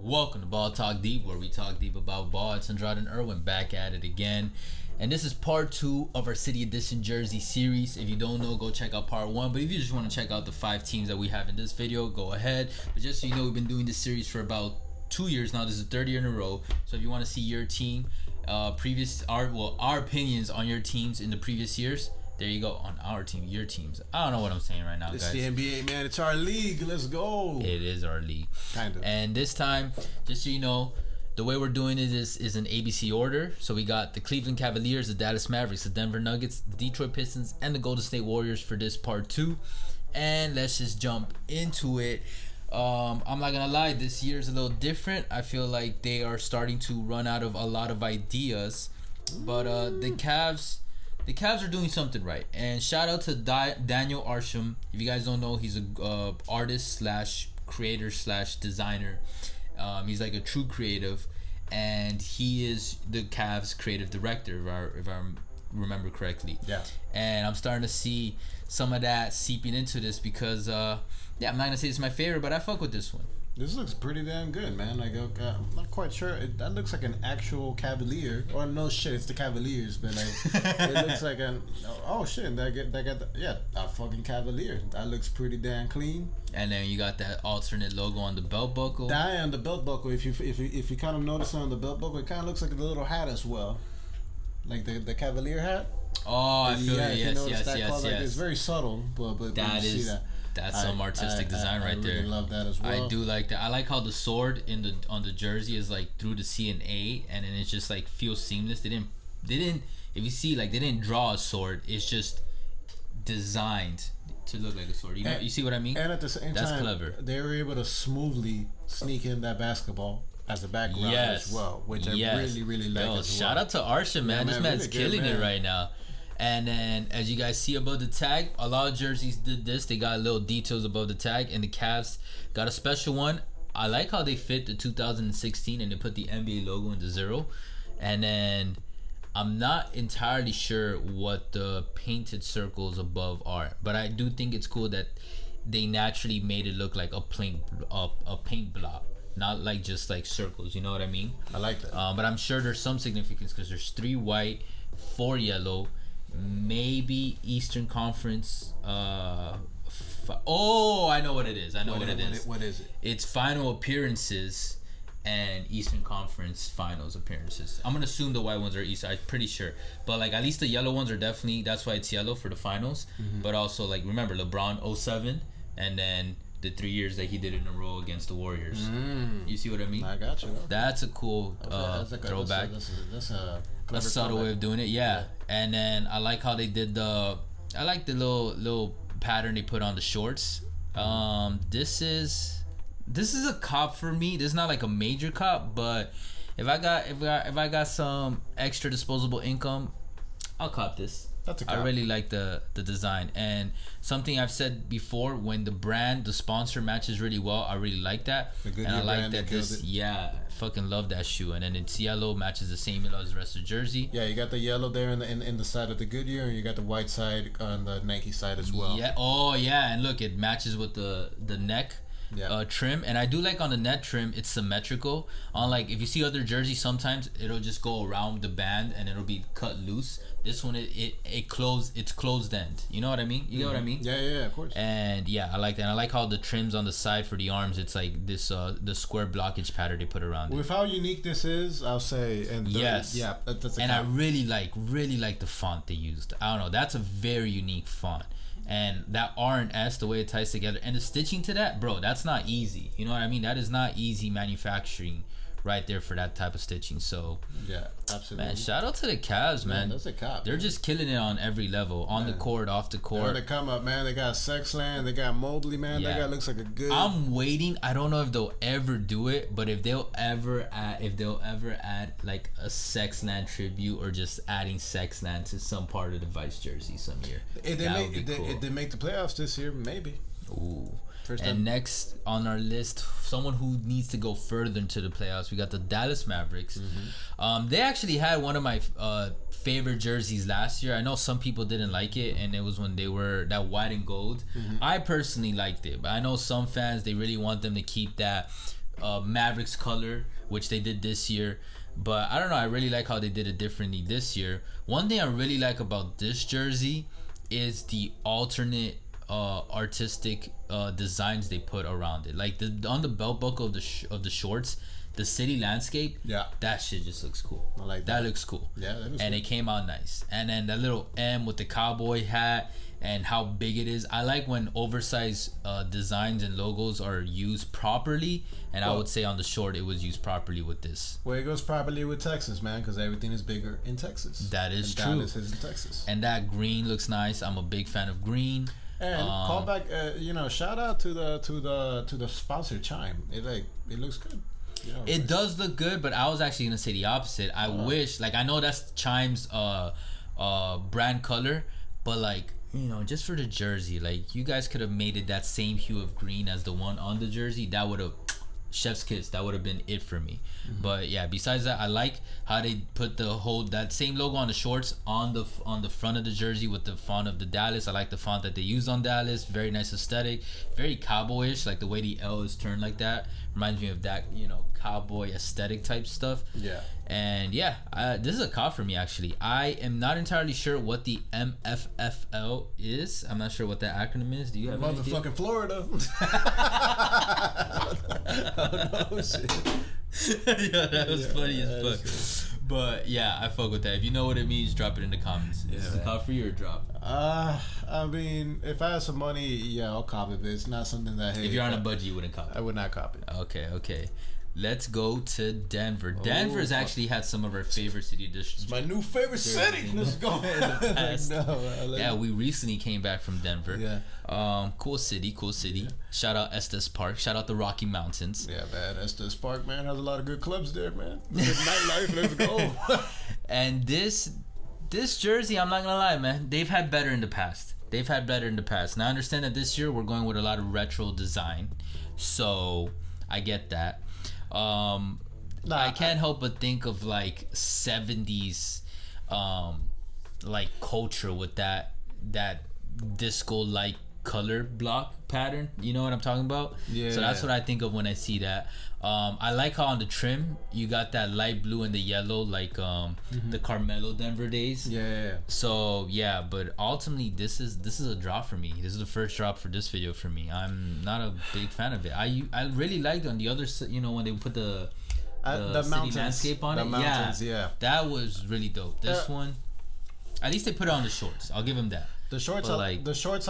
Welcome to Ball Talk Deep, where we talk deep about ball. It's Andrade and Irwin back at it again. And this is part 2 of our City Edition Jersey series. If you don't know, go check out part 1. But if you just want to check out the 5 teams that we have in this video, go ahead. But just so you know, we've been doing this series for about 2 years now. This is the third year in a row. So if you want to see your team, our opinions on your teams in the previous years, there you go, on our team, your teams. I don't know what I'm saying right now, guys. It's the NBA, man. It's our league. Let's go. It is our league. Kind of. And this time, just so you know, the way we're doing it is an ABC order. So we got the Cleveland Cavaliers, the Dallas Mavericks, the Denver Nuggets, the Detroit Pistons, and the Golden State Warriors for this part 2. And let's just jump into it. I'm not gonna lie, this year is a little different. I feel like they are starting to run out of a lot of ideas. But the Cavs are doing something right. And shout out to Daniel Arsham. If you guys don't know, he's a artist slash creator slash designer. He's like a true creative, and he is the Cavs creative director, if I remember correctly. Yeah. And I'm starting to see some of that seeping into this because, I'm not gonna say it's my favorite, but I fuck with this one. This looks pretty damn good, man. Like, I'm not quite sure. That looks like an actual Cavalier. Or no shit, it's the Cavaliers, but like, it looks like an. Oh shit, a fucking Cavalier. That looks pretty damn clean. And then you got that alternate logo on the belt buckle. That on the belt buckle. If you kind of notice on the belt buckle, it kind of looks like the little hat as well, like the Cavalier hat. Oh, I feel it. Yes. Like, it's very subtle, but that you is. See that. That's some artistic design right there. I really love that as well. I do like that. I like how the sword on the jersey is like through the C and A, and then it just like feels seamless. They didn't. If you see, like, they didn't draw a sword. It's just designed to look like a sword. You see what I mean? And at the same that's time, clever. They were able to smoothly sneak in that basketball as a background as well, which I really like. As well. Shout out to Arsha, man. This man's really killing it right now. And then, as you guys see above the tag, a lot of jerseys did this. They got little details above the tag, and the Cavs got a special one. I like how they fit the 2016, and they put the NBA logo in the 0. And then, I'm not entirely sure what the painted circles above are, but I do think it's cool that they naturally made it look like a paint blob, not like just like circles. You know what I mean? I like that. But I'm sure there's some significance because there's 3 white, 4 yellow. Maybe Eastern Conference. I know what it is. What is it? It's final appearances and Eastern Conference finals appearances. I'm gonna assume the white ones are East. I'm pretty sure, but like at least the yellow ones are definitely. That's why it's yellow for the finals. Mm-hmm. But also, like, remember LeBron 07, and then the 3 years that he did in a row against the Warriors. You see what I mean? I got you. That's a cool throwback. That's a subtle way of doing it. Yeah. And then I like how they did I like the little pattern they put on the shorts. This is a cop for me. This is not like a major cop, but if I got some extra disposable income, I'll cop this. That's a cop. I really like the design, and something I've said before, when the sponsor matches really well, I really like that. And I like that fucking love that shoe. And then it's yellow, matches the same yellow as the rest of the jersey. Yeah, you got the yellow there in the side of the Goodyear, and you got the white side on the Nike side as well. Yeah. Oh yeah, and look, it matches with the neck. Trim, and I do like on the net trim, it's symmetrical. On, like, if you see other jerseys, sometimes it'll just go around the band and it'll be cut loose. This one, it's closed end. You know what I mean? You know what I mean? Yeah, of course. And yeah, I like that. And I like how the trims on the side for the arms, it's like this the square blockage pattern they put around it. With how unique this is, I'll say, yes, yeah, that's a and I really like the font they used. I don't know, that's a very unique font. And that R and S, the way it ties together, and the stitching to that, bro, that's not easy. You know what I mean? That is not easy manufacturing right there for that type of stitching. So yeah, absolutely. Man, shout out to the Cavs, man. That's a cop. They're just killing it on every level, on the court, off the court. When they come up, man, they got Sexland, they got Mobley, man. Yeah. That guy looks like a good. I'm waiting. I don't know if they'll ever do it, but if they'll ever add like a Sexland tribute, or just adding Sexland to some part of the Vice jersey some year. If they make the playoffs this year, maybe. Ooh. And next on our list, someone who needs to go further into the playoffs, we got the Dallas Mavericks. Mm-hmm. They actually had one of my favorite jerseys last year. I know some people didn't like it, and it was when they were that white and gold. Mm-hmm. I personally liked it, but I know some fans, they really want them to keep that Mavericks color, which they did this year. But I don't know. I really like how they did it differently this year. One thing I really like about this jersey is the alternate artistic designs they put around it. Like on the belt buckle of the shorts, the city landscape. Yeah. That shit just looks cool. I like that. That looks cool. Yeah, that looks and cool. It came out nice. And then that little M with the cowboy hat and how big it is. I like when oversized designs and logos are used properly. And I would say on the short, it was used properly with this. Well, it goes properly with Texas, man, because everything is bigger in Texas. That is true. Dallas is in Texas. And that green looks nice. I'm a big fan of green. And call back, shout out to the sponsor Chime. It looks good. You know, it does look good, but I was actually gonna say the opposite. I wish, like, I know that's Chime's brand color, but like, just for the jersey, like, you guys could have made it that same hue of green as the one on the jersey. That would have chef's kiss. That would have been it for me. But yeah, besides that, I like how they put that same logo on the shorts on the front of the jersey with the font of the Dallas. I like the font that they used on Dallas. Very nice aesthetic, very cowboyish, like the way the L is turned like that reminds me of that cowboy aesthetic type stuff. Yeah. And yeah, this is a cop for me actually. I am not entirely sure what the MFFL is. I'm not sure what that acronym is. Do you have any idea? Motherfucking Florida. Oh, shit. Yeah, that was funny as fuck. But yeah, I fuck with that. If you know what it means, drop it in the comments. Is this a cop for you or a drop? I mean, if I had some money, yeah, I'll cop it, but it's not something that, hey, if you're on a budget, you wouldn't cop it. I would not cop it. Okay. Let's go to Denver. Denver's actually had some of our favorite city dishes. It's my new favorite city. Let's go. Yeah, we recently came back from Denver. Yeah. Cool city. Yeah. Shout out Estes Park. Shout out the Rocky Mountains. Yeah, man. Estes Park, man, has a lot of good clubs there, man. Good nightlife. Let's go. And this jersey, I'm not gonna lie, man. They've had better in the past. Now I understand that this year we're going with a lot of retro design, so I get that. I can't help but think of like 70s like culture with that disco like color block pattern. You know what I'm talking about? Yeah. So that's what I think of when I see that. I like how on the trim you got that light blue and the yellow, like the Carmelo Denver days. Yeah. So yeah, but ultimately this is a drop for me. This is the first drop for this video for me. I'm not a big fan of it. I really liked on the other, when they put the city mountains, landscape on the it. Mountains, yeah, that was really dope. This one, at least they put it on the shorts. I'll give them that. The shorts, I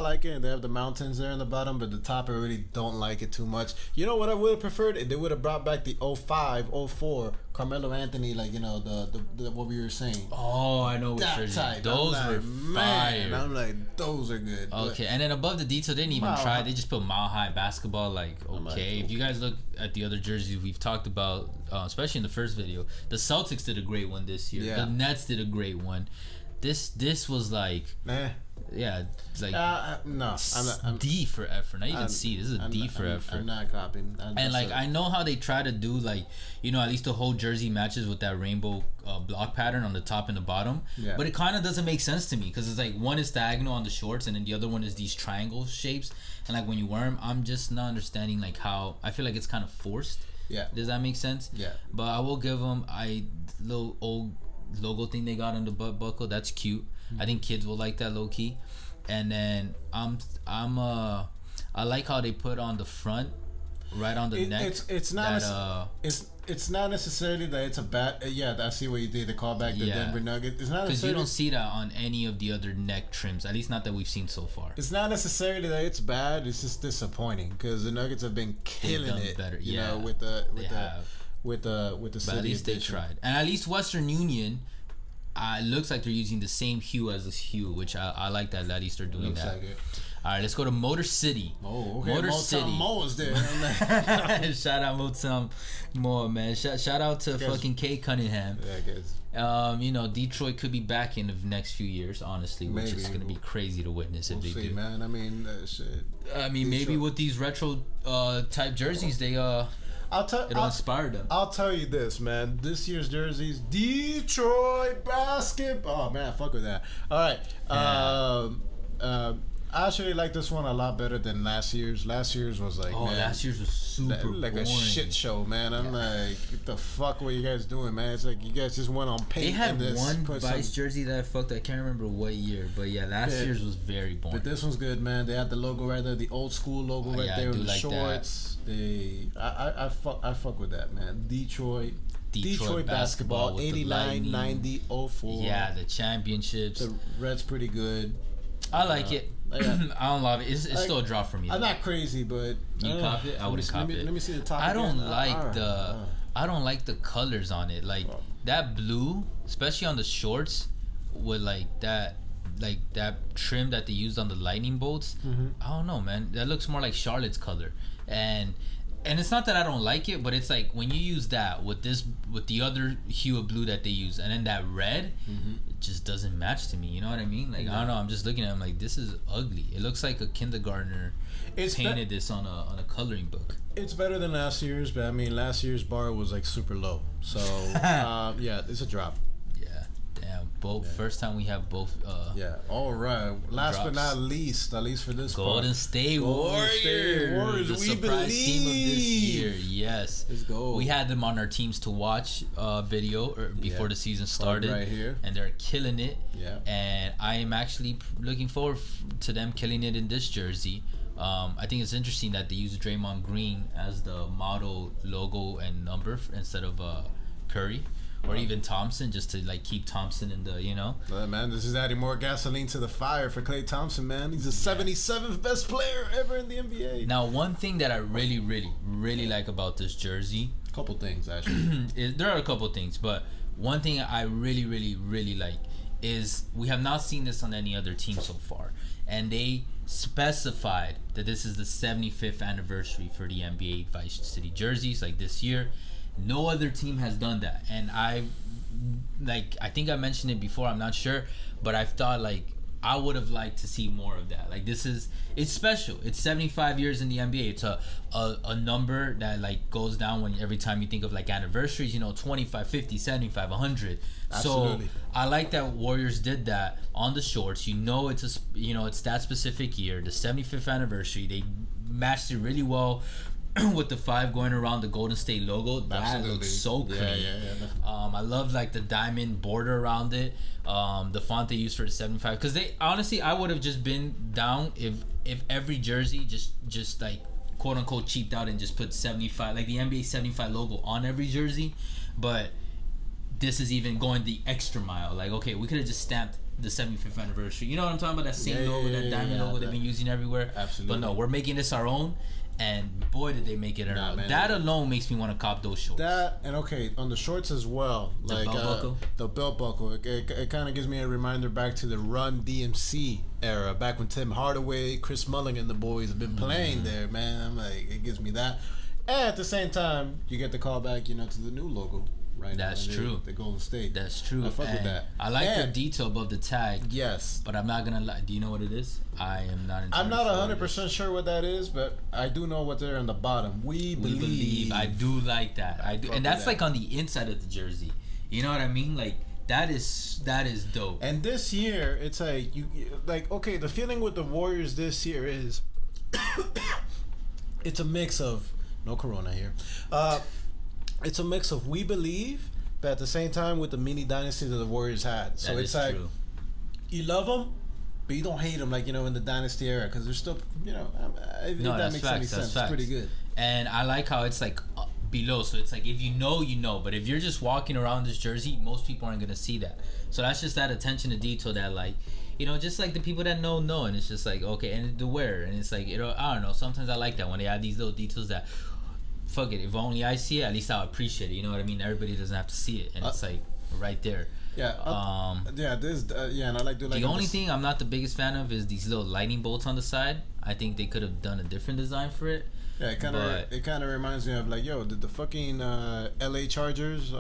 like it. They have the mountains there in the bottom, but the top I really don't like it too much. You know what I would have preferred? If they would have brought back the 05, 04 Carmelo Anthony, like the what we were saying. Oh, I know. That type. Those were fire. I'm like, those are good. Okay, and then above the detail, they didn't even try. They just put Mile High Basketball. Like, okay, if you guys look at the other jerseys we've talked about, especially in the first video, the Celtics did a great one this year. Yeah. The Nets did a great one. This was like, yeah, it's like no, I'm D for effort. Not even C. This is a D for effort. I'm not copying. And like, I know how they try to do, like, at least the whole jersey matches with that rainbow block pattern on the top and the bottom. Yeah. But it kind of doesn't make sense to me because it's like one is diagonal on the shorts and then the other one is these triangle shapes. And like when you wear them, I'm just not understanding like how I feel like it's kind of forced. Yeah. Does that make sense? Yeah. But I will give them little old logo thing they got on the butt buckle. That's cute. I think kids will like that low key. And then I like how they put on the front, right on the neck. It's not it's not necessarily that it's a bad. Yeah, I see what you did. The callback, the Denver Nuggets. It's not because you don't see that on any of the other neck trims. At least not that we've seen so far. It's not necessarily that it's bad. It's just disappointing because the Nuggets have been killing it. Better. You know, with the But city at least they tried, and at least Western Union. It looks like they're using the same hue as this hue, which I like that at least they're doing that. Like it. All right, let's go to Motor City. Oh, okay. Motor City. Mo is there. Shout out Motown Mo, man. Shout out to fucking Kay Cunningham. Yeah, I guess. Detroit could be back in the next few years, honestly, which is going to be crazy to witness if they do. Man. I mean, shit. I mean, maybe with these retro type jerseys, it'll inspire them. I'll tell you this, man. This year's jerseys, Detroit basketball. Oh man, fuck with that. All right. I actually like this one a lot better than last year's. Last year's was like, man, last year's was super like boring. a shit show, man. I'm like, what the fuck were you guys doing, man? It's like you guys just went on paint. They had and this one put Vice some- jersey that I fucked. I can't remember what year, but yeah, last year's was very boring. But this one's good, man. They had the logo right there, the old school logo right yeah, I there do with the like shorts. I fuck with that, man. Detroit basketball, with the 89, lightning. 90, 04. Yeah, the championships. The Reds pretty good. I like it. Yeah. I don't love it. It's still a drop for me. I'm though. not crazy, but You cop it? I wouldn't cop it. Let me see the top. I don't again. like I don't like the colors on it. Like that blue, especially on the shorts, with that trim that they used on the lightning bolts. Mm-hmm. I don't know, man. That looks more like Charlotte's color, and it's not that I don't like it, but it's like when you use that with the other hue of blue that they use, and then that red, it just doesn't match to me. You know what I mean? Like I don't know. I'm just looking at it, I'm like, this is ugly. It looks like a kindergartner painted this on a coloring book. It's better than last year's, but I mean, last year's bar was like super low. So yeah, it's a drop. Yeah, damn. First time we have both. Yeah. All right. Last but drops. not least, at least for this Golden part, State Golden State Warriors. The We surprise team of this year. believe. Yes. Let's go. We had them on our teams to watch video before the season started. Right here. And they're killing it. Yeah. And I am actually looking forward to them killing it in this jersey. I think it's interesting that they use Draymond Green as the model logo and number instead of Curry. Or even Thompson, just to like keep Thompson in the, Man, this is adding more gasoline to the fire for Klay Thompson, man. He's the 77th best player ever in the NBA. Now, one thing that I really, really, really like about this jersey, Couple things, actually. there are a couple things, but one thing I really, really, really like is we have not seen this on any other team so far, and they specified that this is the 75th anniversary for the NBA Vice City jerseys, like this year. No other team has done that, and I think I mentioned it before, I'm not sure, but I've thought like I would have liked to see more of that. Like it's special. It's 75 years in the NBA. It's a number that like goes down when every time you think of like anniversaries, 25, 50, 75, 100. Absolutely. So I like that Warriors did that on the shorts. It's that specific year, the 75th anniversary. They matched it really well. With the 5 going around the Golden State logo, that looks so clean. Yeah. I love like the diamond border around it. The font they used for the 75, because they honestly, I would have just been down if every jersey just like quote unquote cheaped out and just put 75, like the NBA 75 logo on every jersey. But this is even going the extra mile. Like, okay, we could have just stamped the 75th anniversary. You know what I'm talking about? That same logo, that diamond logo they've been using everywhere. Absolutely. But no, we're making this our own. And boy, did they make it around. That alone makes me want to cop those shorts. That, and okay, on the shorts as well. The belt buckle? The belt buckle. It kind of gives me a reminder back to the Run DMC era, back when Tim Hardaway, Chris Mullin, and the boys have been playing there, man. I'm like, it gives me that. And at the same time, you get the callback, to the new logo. Right. That's true. The Golden State. That's true. I fuck with that. I like the detail above the tag. Yes. But I'm not gonna lie. Do you know what it is? I am not. I'm not 100% sure what that is, but I do know what's there on the bottom. We believe. I do like that. I do, and that's like on the inside of the jersey. You know what I mean? Like that is dope. And this year, it's like okay. The feeling with the Warriors this year is, it's a mix of no Corona here. It's a mix of we believe, but at the same time with the mini dynasty that the Warriors had. So it's like true. You love them, but you don't hate them like in the dynasty era because they're still if that makes any sense. It's pretty good. And I like how it's like below, so it's like if you know. But if you're just walking around this jersey, most people aren't gonna see that. So that's just that attention to detail that like. Just like the people that know, and it's just like okay, and the wearer, and it's like I don't know. Sometimes I like that when they add these little details that. Fuck it, if only I see it, at least I'll appreciate it. You know what I mean? Everybody doesn't have to see it, and it's like right there. Yeah. And I like to like. The only thing I'm not the biggest fan of is these little lightning bolts on the side. I think they could have done a different design for it. Yeah, it kind of reminds me of like, yo, did the fucking LA Chargers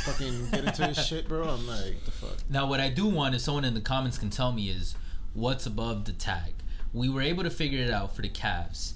fucking get into this shit, bro? I'm like, what the fuck? Now, what I do want, if someone in the comments can tell me, is what's above the tag. We were able to figure it out for the Cavs.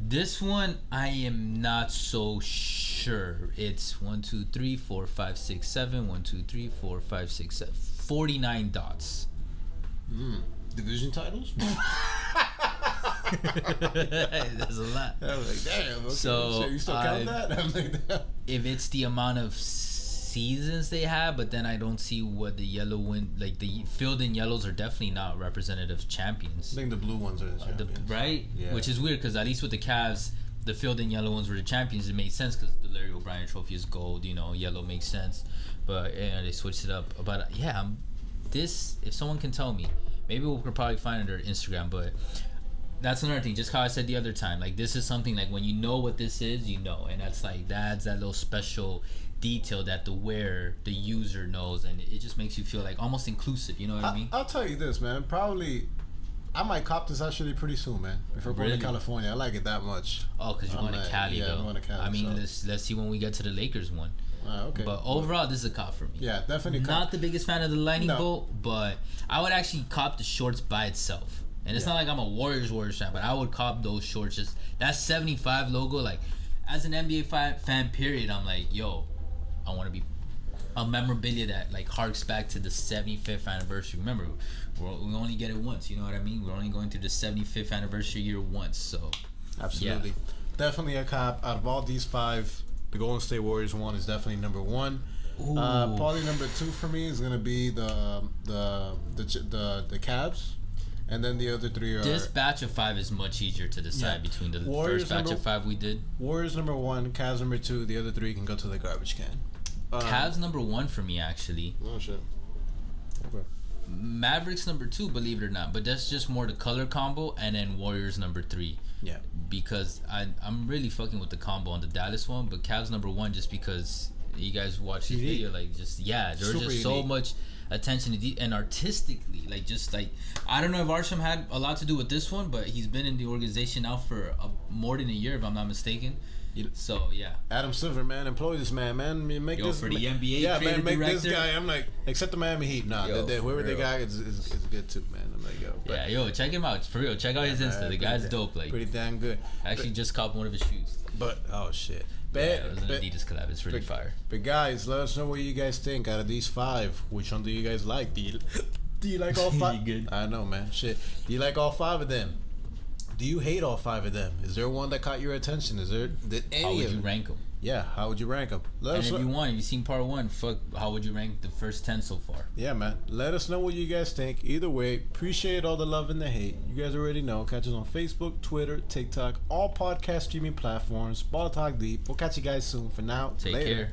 This one, I am not so sure. It's 1, 2, 3, 4, 5, 6, 7. 1, 2, 3, 4, 5, 6, 7. 49 dots. Division titles? That's a lot. I'm like, damn. Okay. So you still count that? I'm like, damn. If it's the amount of seasons they have, but then I don't see what the yellow win. Like the filled in yellows are definitely not representative champions. I think the blue ones are the champions. Right? Yeah. Which is weird because at least with the Cavs, the filled in yellow ones were the champions. It made sense because the Larry O'Brien Trophy is gold. You know, yellow makes sense. But they switched it up. But yeah, this, if someone can tell me, maybe we could probably find it on Instagram, but that's another thing. Just how I said the other time, like this is something like when you know what this is, you know, and that's like that's that little special detail that the wearer, the user knows, and it just makes you feel like almost inclusive. You know what I mean? I'll tell you this, man. Probably, I might cop this actually pretty soon, man. Before going to California, I like it that much. Oh, because you're going to Cali, though. I'm going to Cali. I mean, let's see when we get to the Lakers one. Okay. But overall, this is a cop for me. Yeah, definitely. Not the biggest fan of the lightning bolt, but I would actually cop the shorts by itself. And it's not like I'm a Warriors fan, but I would cop those shorts. Just that 75 logo, like as an NBA fan, period. I'm like, yo, I want to be a memorabilia that like harks back to the 75th anniversary. Remember, we only get it once. You know what I mean? We're only going through the 75th anniversary year once. So absolutely, definitely a cop. Out of all these five, the Golden State Warriors one is definitely number one. Probably number two for me is gonna be the Cavs, and then the other three are. This batch of five is much easier to decide between the Warriors first batch of five we did. Warriors number one, Cavs number two. The other three can go to the garbage can. Cavs number one for me actually. Oh shit. Okay. Mavericks number two, believe it or not, but that's just more the color combo, and then Warriors number three. Yeah. Because I'm really fucking with the combo on the Dallas one, but Cavs number one just because you guys watch this video, like just there's just so much attention to and artistically, like just like I don't know if Arsham had a lot to do with this one, but he's been in the organization now for more than a year, if I'm not mistaken. So yeah, Adam Silver, man, employ this man, make this for the NBA. Yeah, man, make director. this guy. I'm like, except the Miami Heat, whoever the guy is good too, man. I'm like, yo, check him out for real. Check out his Insta. The guy's dope, like pretty damn good. I actually just copped one of his shoes. But oh shit, it was an Adidas collab. It's really fire. But guys, let us know what you guys think out of these five. Which one do you guys like? Do you like all five? Good. I know, man. Shit. Do you like all five of them? Do you hate all five of them? Is there one that caught your attention? How would you rank them? Yeah, how would you rank them? If you've seen part one, how would you rank the first 10 so far? Yeah, man. Let us know what you guys think. Either way, appreciate all the love and the hate. You guys already know. Catch us on Facebook, Twitter, TikTok, all podcast streaming platforms. Ball Talk Deep. We'll catch you guys soon. For now, take care.